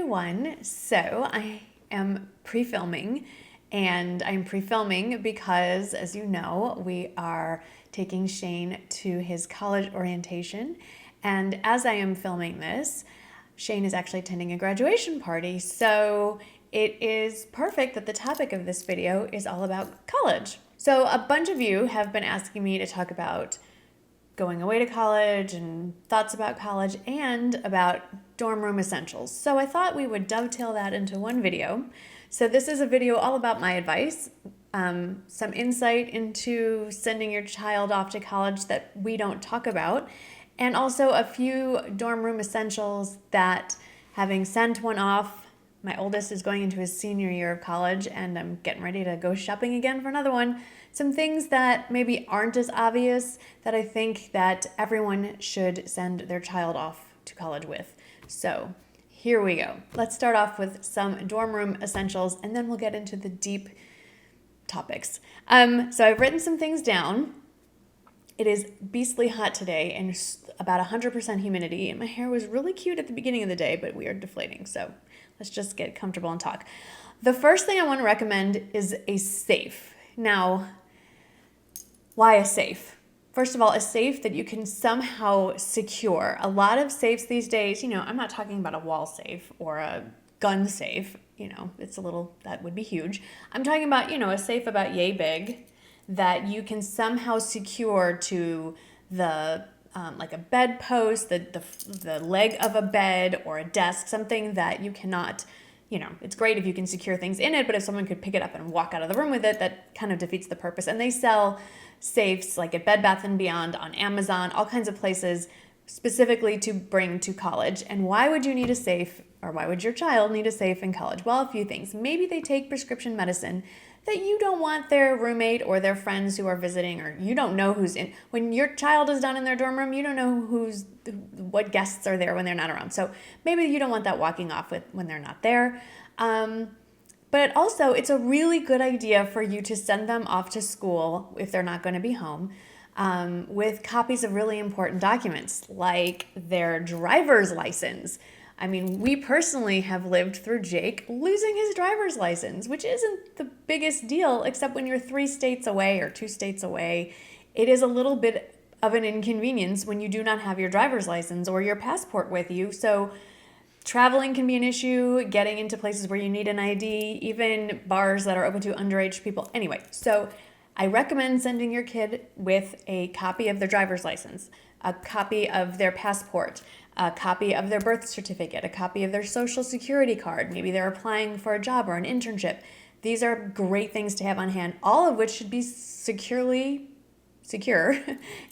everyone. So I am pre-filming, and I'm pre-filming because, as you know, we are taking Shane to his college orientation. And as I am filming this, Shane is actually attending a graduation party. So it is perfect that the topic of this video is all about college. So a bunch of you have been asking me to talk about going away to college and thoughts about college and about dorm room essentials. So I thought we would dovetail that into one video. So this is a video all about my advice, some insight into sending your child off to college that we don't talk about, and also a few dorm room essentials that, having sent one off, my oldest is going into his senior year of college and I'm getting ready to go shopping again for another one. Some things that maybe aren't as obvious that I think that everyone should send their child off to college with. So here we go. Let's start off with some dorm room essentials and then we'll get into the deep topics. So I've written some things down. It is beastly hot today and about 100% humidity, and my hair was really cute at the beginning of the day, but we are deflating. So let's just get comfortable and talk. The first thing I want to recommend is a safe. Now, why a safe? First of all, a safe that you can somehow secure. A lot of safes these days, I'm not talking about a wall safe or a gun safe, it's a little, that would be huge. I'm talking about, a safe about yay big that you can somehow secure to the, like a bed post, the leg of a bed or a desk, something that you cannot, it's great if you can secure things in it, but if someone could pick it up and walk out of the room with it, that kind of defeats the purpose. And they sell safes like at Bed Bath & Beyond, on Amazon, all kinds of places specifically to bring to college. And why would you need a safe, or why would your child need a safe in college? Well, a few things. Maybe they take prescription medicine that you don't want their roommate or their friends who are visiting, or you don't know who's in. When your child is done in their dorm room, you don't know what guests are there when they're not around. So maybe you don't want that walking off with when they're not there. But also, it's a really good idea for you to send them off to school if they're not going to be home with copies of really important documents like their driver's license. I mean, we personally have lived through Jake losing his driver's license, which isn't the biggest deal, except when you're 3 states away or 2 states away. It is a little bit of an inconvenience when you do not have your driver's license or your passport with you. So traveling can be an issue, getting into places where you need an ID, even bars that are open to underage people. Anyway, so I recommend sending your kid with a copy of their driver's license, a copy of their passport, a copy of their birth certificate, a copy of their social security card. Maybe they're applying for a job or an internship. These are great things to have on hand, all of which should be secure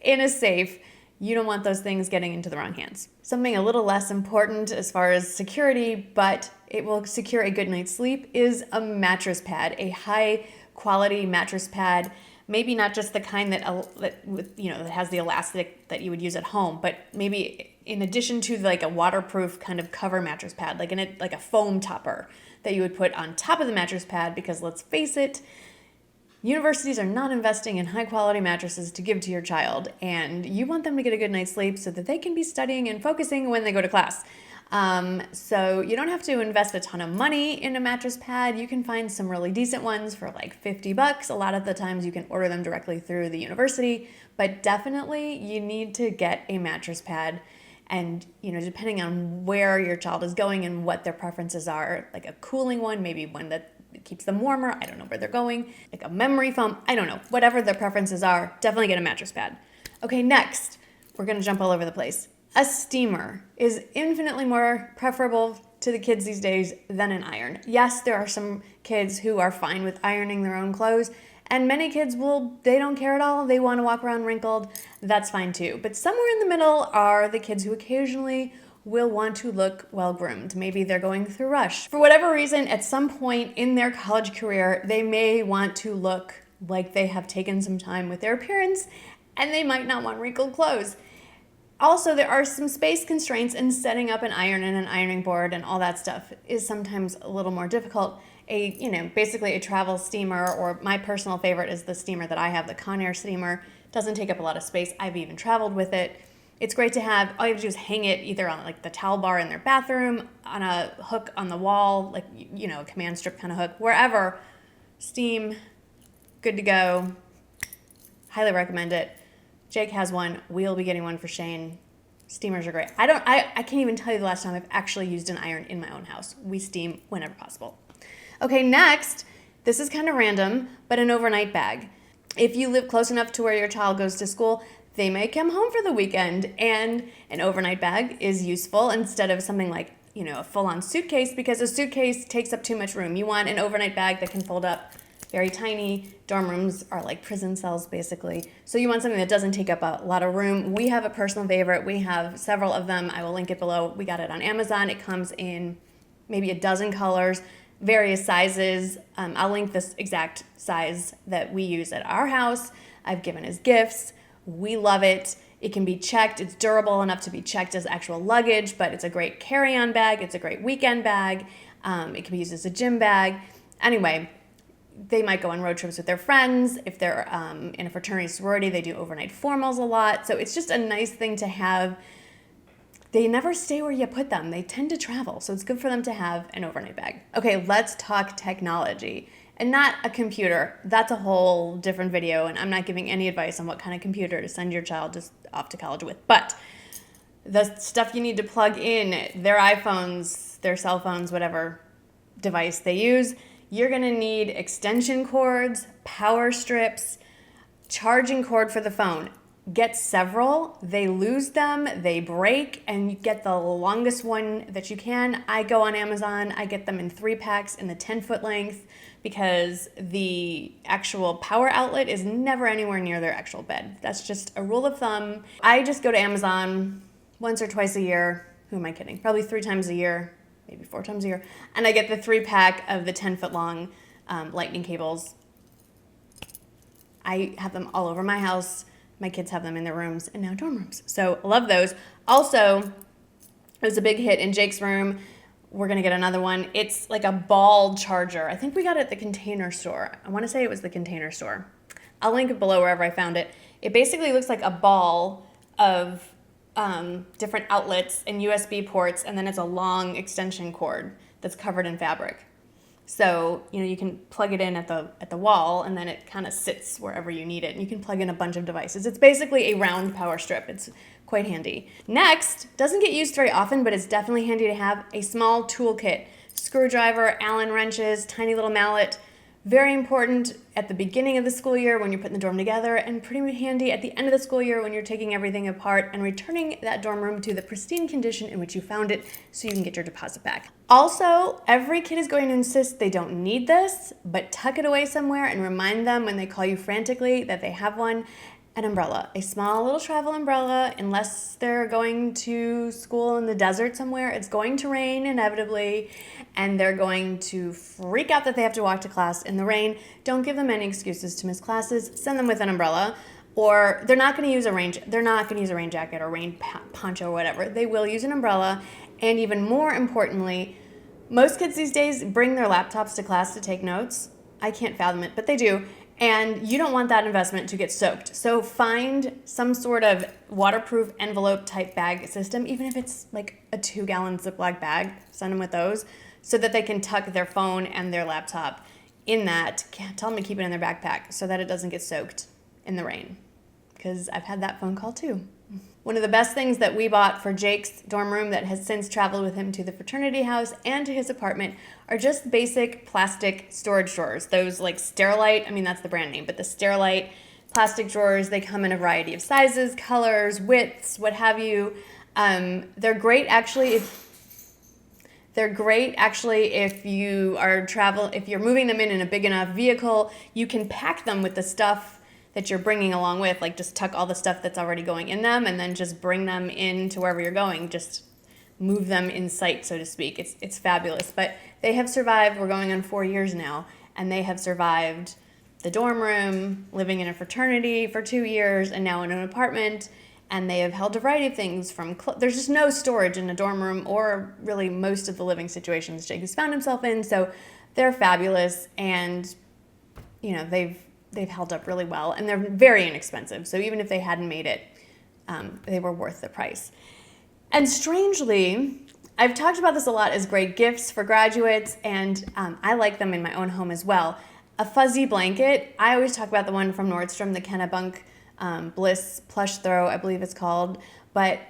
in a safe. You don't want those things getting into the wrong hands. Something a little less important as far as security, but it will secure a good night's sleep, is a mattress pad, a high quality mattress pad. Maybe not just the kind that has the elastic that you would use at home, but maybe in addition to like a waterproof kind of cover mattress pad, like a foam topper that you would put on top of the mattress pad, because let's face it, universities are not investing in high quality mattresses to give to your child, and you want them to get a good night's sleep so that they can be studying and focusing when they go to class. So you don't have to invest a ton of money in a mattress pad. You can find some really decent ones for like $50. A lot of the times you can order them directly through the university, but definitely you need to get a mattress pad. And, depending on where your child is going and what their preferences are, like a cooling one, maybe one that keeps them warmer. I don't know where they're going. Like a memory foam. I don't know. Whatever their preferences are, definitely get a mattress pad. Okay, next, we're going to jump all over the place. A steamer is infinitely more preferable to the kids these days than an iron. Yes, there are some kids who are fine with ironing their own clothes, and many kids they don't care at all. They want to walk around wrinkled. That's fine too. But somewhere in the middle are the kids who occasionally will want to look well-groomed. Maybe they're going through rush. For whatever reason, at some point in their college career, they may want to look like they have taken some time with their appearance, and they might not want wrinkled clothes. Also, there are some space constraints, and setting up an iron and an ironing board and all that stuff is sometimes a little more difficult. Basically a travel steamer, or my personal favorite is the steamer that I have, the Conair steamer. Doesn't take up a lot of space. I've even traveled with it. It's great to have. All you have to do is hang it either on like the towel bar in their bathroom, on a hook on the wall, like, you know, a command strip kind of hook, wherever. Steam, good to go. Highly recommend it. Jake has one. We'll be getting one for Shane. Steamers are great. I can't even tell you the last time I've actually used an iron in my own house. We steam whenever possible. Okay, next, this is kind of random, but an overnight bag. If you live close enough to where your child goes to school, they may come home for the weekend, and an overnight bag is useful instead of something like, you know, a full-on suitcase, because a suitcase takes up too much room. You want an overnight bag that can fold up, very tiny. Dorm rooms are like prison cells, basically. So you want something that doesn't take up a lot of room. We have a personal favorite. We have several of them. I will link it below. We got it on Amazon. It comes in maybe a dozen colors, various sizes. I'll link this exact size that we use at our house. I've given as gifts. We love it. It can be checked. It's durable enough to be checked as actual luggage, but it's a great carry-on bag. It's a great weekend bag. It can be used as a gym bag. Anyway, they might go on road trips with their friends. If they're in a fraternity sorority, they do overnight formals a lot. So it's just a nice thing to have. They never stay where you put them. They tend to travel. So it's good for them to have an overnight bag. Okay, let's talk technology. And not a computer. That's a whole different video, and I'm not giving any advice on what kind of computer to send your child just off to college with. But the stuff you need to plug in, their iPhones, their cell phones, whatever device they use, you're gonna need extension cords, power strips, charging cord for the phone. Get several. They lose them, they break, and you get the longest one that you can. I go on Amazon, I get them in 3-packs in the 10-foot length, because the actual power outlet is never anywhere near their actual bed. That's just a rule of thumb. I just go to Amazon once or twice a year. Who am I kidding? Probably 3 times a year, maybe 4 times a year. And I get the 3-pack of the 10-foot long lightning cables. I have them all over my house. My kids have them in their rooms and now dorm rooms. So I love those. Also, it was a big hit in Jake's room. We're gonna get another one. It's like a ball charger. I think we got it at the Container Store. I wanna say it was the Container Store. I'll link it below wherever I found it. It basically looks like a ball of different outlets and USB ports, and then it's a long extension cord that's covered in fabric. So, you know, you can plug it in at the wall, and then it kind of sits wherever you need it, and you can plug in a bunch of devices. It's basically a round power strip. It's quite handy. Next, doesn't get used very often, but it's definitely handy to have a small toolkit. Screwdriver, Allen wrenches, tiny little mallet. Very important at the beginning of the school year when you're putting the dorm together, and pretty handy at the end of the school year when you're taking everything apart and returning that dorm room to the pristine condition in which you found it so you can get your deposit back. Also, every kid is going to insist they don't need this, but tuck it away somewhere and remind them when they call you frantically that they have one. An umbrella, a small little travel umbrella. Unless they're going to school in the desert somewhere, it's going to rain inevitably, and they're going to freak out that they have to walk to class in the rain. Don't give them any excuses to miss classes. Send them with an umbrella, or they're not going to use a rain jacket or rain poncho or whatever. They will use an umbrella, and even more importantly, most kids these days bring their laptops to class to take notes. I can't fathom it, but they do. And you don't want that investment to get soaked. So find some sort of waterproof envelope type bag system, even if it's like a 2-gallon Ziploc bag, send them with those so that they can tuck their phone and their laptop in that. Tell them to keep it in their backpack so that it doesn't get soaked in the rain, because I've had that phone call too. One of the best things that we bought for Jake's dorm room that has since traveled with him to the fraternity house and to his apartment are just basic plastic storage drawers. Those like Sterilite, I mean that's the brand name, but the Sterilite plastic drawers, they come in a variety of sizes, colors, widths, what have you. They're great actually if you are if you're moving them in a big enough vehicle. You can pack them with the stuff that you're bringing along with, like just tuck all the stuff that's already going in them and then just bring them in to wherever you're going. Just move them in sight, so to speak. It's fabulous. But they have survived, we're going on 4 years now, and they have survived the dorm room, living in a fraternity for 2 years, and now in an apartment. And they have held a variety of things from, there's just no storage in a dorm room or really most of the living situations Jake has found himself in. So they're fabulous, and you know, they've held up really well, and they're very inexpensive. So even if they hadn't made it, they were worth the price. And strangely, I've talked about this a lot as great gifts for graduates, and I like them in my own home as well. A fuzzy blanket, I always talk about the one from Nordstrom, the Kennebunk Bliss Plush Throw, I believe it's called, but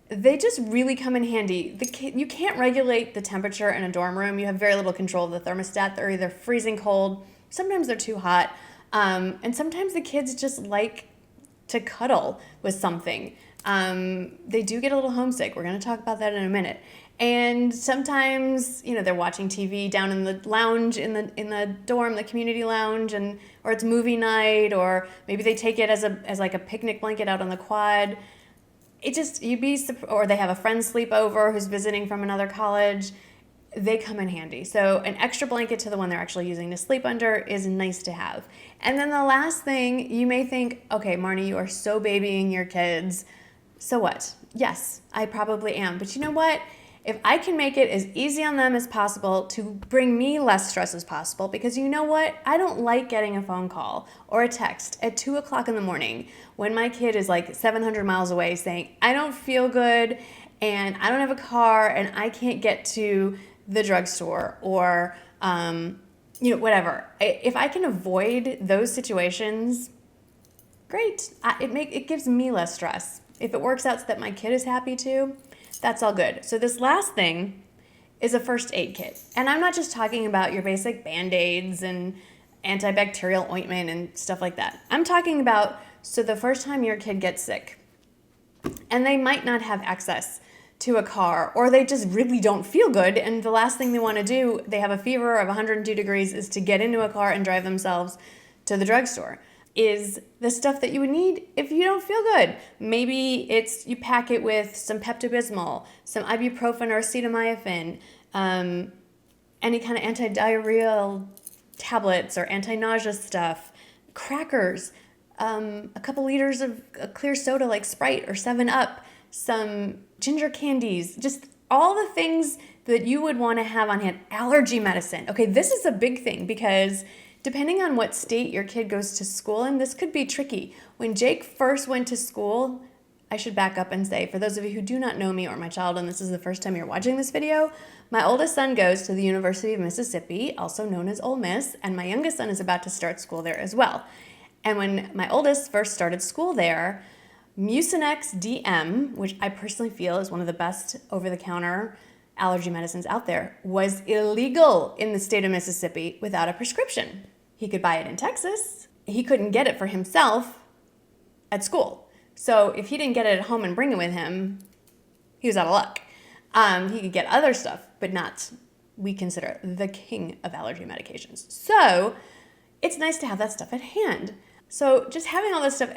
they just really come in handy. You can't regulate the temperature in a dorm room. You have very little control of the thermostat. They're either freezing cold, sometimes they're too hot, and sometimes the kids just like to cuddle with something. They do get a little homesick. We're going to talk about that in a minute. And sometimes, they're watching TV down in the lounge in the dorm, the community lounge, or it's movie night, or maybe they take it as like a picnic blanket out on the quad. Or they have a friend sleep over who's visiting from another college. They come in handy. So an extra blanket to the one they're actually using to sleep under is nice to have. And then the last thing, you may think, okay, Marnie, you are so babying your kids. So what? Yes, I probably am. But you know what? If I can make it as easy on them as possible to bring me less stress as possible, because you know what? I don't like getting a phone call or a text at 2 o'clock in the morning when my kid is like 700 miles away saying, I don't feel good and I don't have a car and I can't get to the drugstore or, whatever. If I can avoid those situations, great. It gives me less stress. If it works out so that my kid is happy too, that's all good. So this last thing is a first aid kit. And I'm not just talking about your basic Bandaids and antibacterial ointment and stuff like that. I'm talking about, so the first time your kid gets sick and they might not have access to a car, or they just really don't feel good, and the last thing they want to do, they have a fever of 102 degrees, is to get into a car and drive themselves to the drugstore, is the stuff that you would need if you don't feel good. Maybe you pack it with some Pepto Bismol, some Ibuprofen or Acetaminophen, any kind of anti-diarrheal tablets or anti-nausea stuff, crackers, a couple liters of a clear soda like Sprite or 7-Up, some ginger candies, just all the things that you would want to have on hand. Allergy medicine. Okay, this is a big thing because depending on what state your kid goes to school in, this could be tricky. When Jake first went to school, I should back up and say, for those of you who do not know me or my child, and this is the first time you're watching this video, my oldest son goes to the University of Mississippi, also known as Ole Miss, and my youngest son is about to start school there as well. And when my oldest first started school there, Mucinex DM, which I personally feel is one of the best over-the-counter allergy medicines out there, was illegal in the state of Mississippi without a prescription. He could buy it in Texas. He couldn't get it for himself at school. So if he didn't get it at home and bring it with him, he was out of luck. He could get other stuff, but not, we consider, the king of allergy medications. So it's nice to have that stuff at hand. So just having all this stuff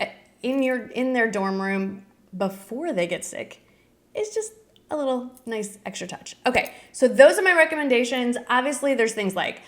in their dorm room before they get sick is just a little nice extra touch. Okay, so those are my recommendations. Obviously, there's things like,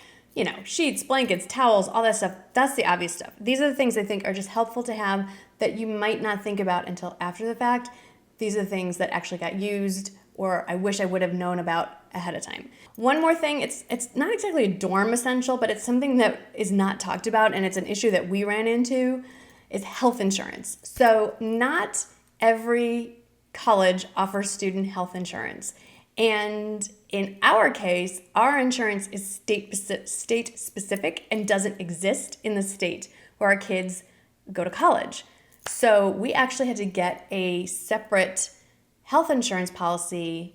sheets, blankets, towels, all that stuff. That's the obvious stuff. These are the things I think are just helpful to have that you might not think about until after the fact. These are the things that actually got used or I wish I would have known about ahead of time. One more thing, it's not exactly a dorm essential, but it's something that is not talked about, and it's an issue that we ran into, is health insurance. So not every college offers student health insurance. And in our case, our insurance is state specific and doesn't exist in the state where our kids go to college. So we actually had to get a separate health insurance policy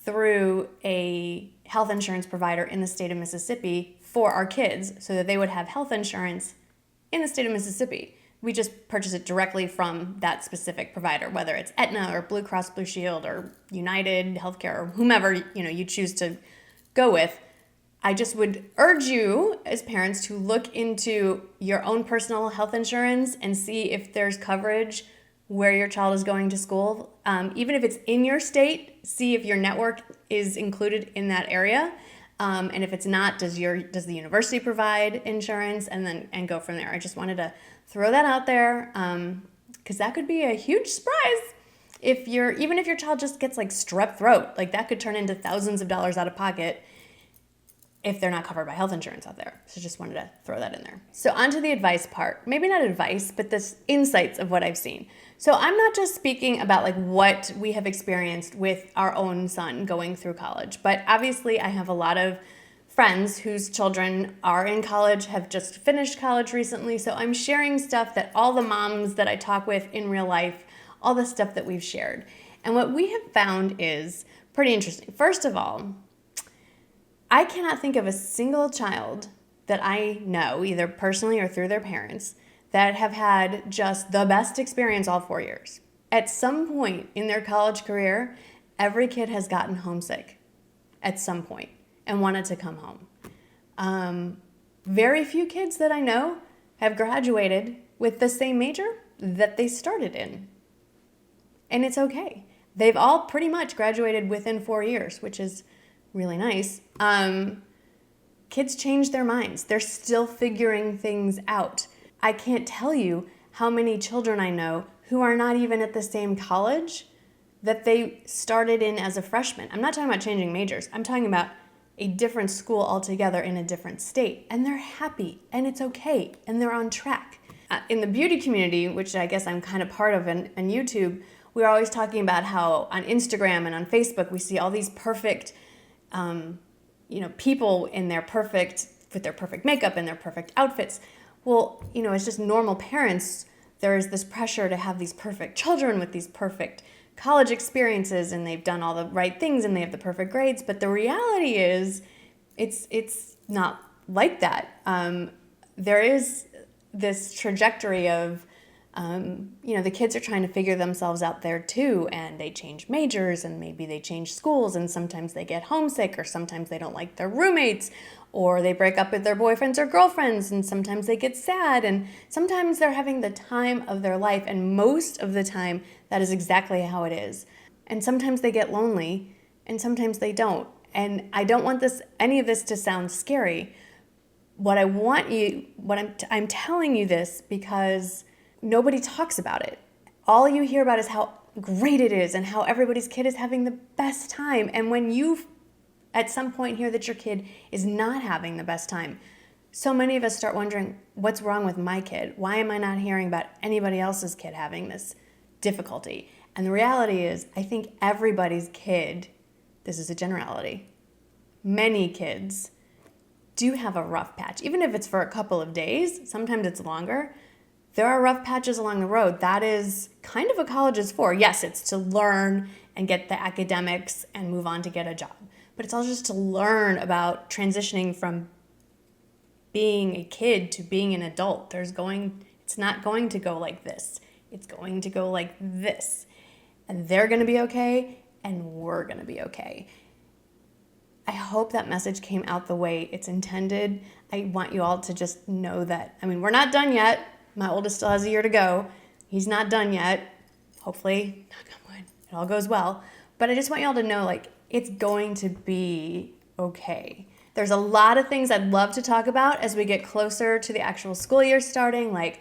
through a health insurance provider in the state of Mississippi for our kids so that they would have health insurance in the state of Mississippi. We just purchase it directly from that specific provider, whether it's Aetna or Blue Cross Blue Shield or United Healthcare or whomever you choose to go with. I just would urge you as parents to look into your own personal health insurance and see if there's coverage where your child is going to school. Even if it's in your state, see if your network is included in that area. And if it's not, does the university provide insurance, and go from there. I just wanted to throw that out there because that could be a huge surprise. Even if your child just gets like strep throat, like that could turn into thousands of dollars out of pocket. if they're not covered by health insurance out there. So just wanted to throw that in there. So onto the advice part. Maybe not advice, but the insights of what I've seen. So I'm not just speaking about like what we have experienced with our own son going through college, but obviously I have a lot of friends whose children are in college, have just finished college recently. So I'm sharing stuff that all the moms that I talk with in real life, all the stuff that we've shared. And what we have found is pretty interesting. First of all, I cannot think of a single child that I know, either personally or through their parents, that have had just the best experience all 4 years. At some point in their college career, every kid has gotten homesick at some point and wanted to come home. Very few kids that I know have graduated with the same major that they started in. And it's okay. They've all pretty much graduated within 4 years, which is really nice. Kids change their minds. They're still figuring things out. I can't tell you how many children I know who are not even at the same college that they started in as a freshman. I'm not talking about changing majors. I'm talking about a different school altogether in a different state. And they're happy, and it's okay, and they're on track. In the beauty community, which I guess I'm kind of part of on YouTube, we're always talking about how on Instagram and on Facebook we see all these perfect people in their with their perfect makeup and their perfect outfits. Well, as just normal parents, there is this pressure to have these perfect children with these perfect college experiences, and they've done all the right things and they have the perfect grades. But the reality is, it's not like that. There is this trajectory of the kids are trying to figure themselves out there too, and they change majors, and maybe they change schools, and sometimes they get homesick, or sometimes they don't like their roommates, or they break up with their boyfriends or girlfriends, and sometimes they get sad, and sometimes they're having the time of their life, and most of the time that is exactly how it is. And sometimes they get lonely, and sometimes they don't. And I don't want any of this to sound scary. I'm telling you this because nobody talks about it. All you hear about is how great it is and how everybody's kid is having the best time. And when you at some point hear that your kid is not having the best time, so many of us start wondering, what's wrong with my kid? Why am I not hearing about anybody else's kid having this difficulty? And the reality is, I think everybody's kid, this is a generality, many kids do have a rough patch. Even if it's for a couple of days, sometimes it's longer, there are rough patches along the road. That is kind of what college is for. Yes, it's to learn and get the academics and move on to get a job. But it's all just to learn about transitioning from being a kid to being an adult. It's not going to go like this. It's going to go like this. And they're going to be okay, and we're going to be okay. I hope that message came out the way it's intended. I want you all to just know that, we're not done yet. My oldest still has a year to go. He's not done yet. Hopefully, knock on wood, it all goes well. But I just want you all to know, it's going to be okay. There's a lot of things I'd love to talk about as we get closer to the actual school year starting, like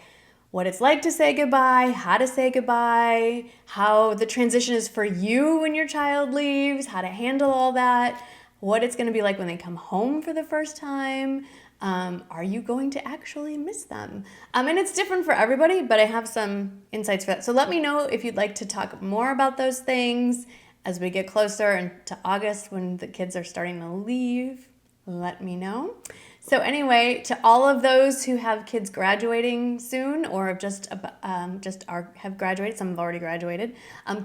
what it's like to say goodbye, how to say goodbye, how the transition is for you when your child leaves, how to handle all that, what it's going to be like when they come home for the first time. Are you going to actually miss them? And it's different for everybody, but I have some insights for that. So let me know if you'd like to talk more about those things as we get closer to August when the kids are starting to leave. Let me know. So anyway, to all of those who have kids graduating soon or have graduated, some have already graduated,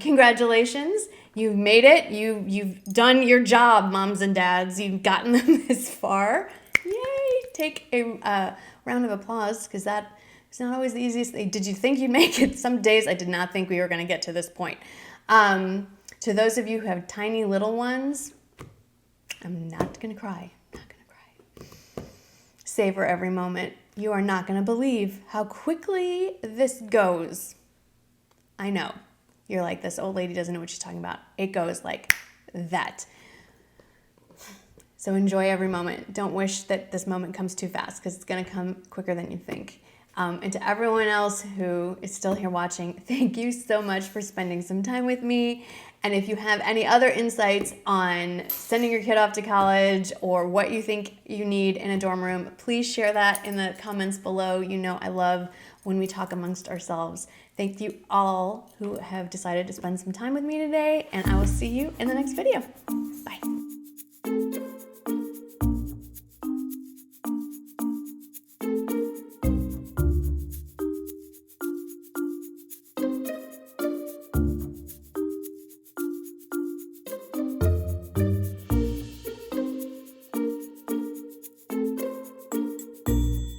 congratulations. You've made it. You've done your job, moms and dads. You've gotten them this far. Yay! Take a round of applause, because that is not always the easiest thing. Did you think you'd make it? Some days I did not think we were going to get to this point. To those of you who have tiny little ones, I'm not going to cry. Savor every moment. You are not going to believe how quickly this goes. I know. You're like, this old lady doesn't know what she's talking about. It goes like that. So enjoy every moment. Don't wish that this moment comes too fast, because it's going to come quicker than you think. And to everyone else who is still here watching, thank you so much for spending some time with me And if you have any other insights on sending your kid off to college or what you think you need in a dorm room, please share that in the comments below. You know I love when we talk amongst ourselves. Thank you all who have decided to spend some time with me today, and I will see you in the next video.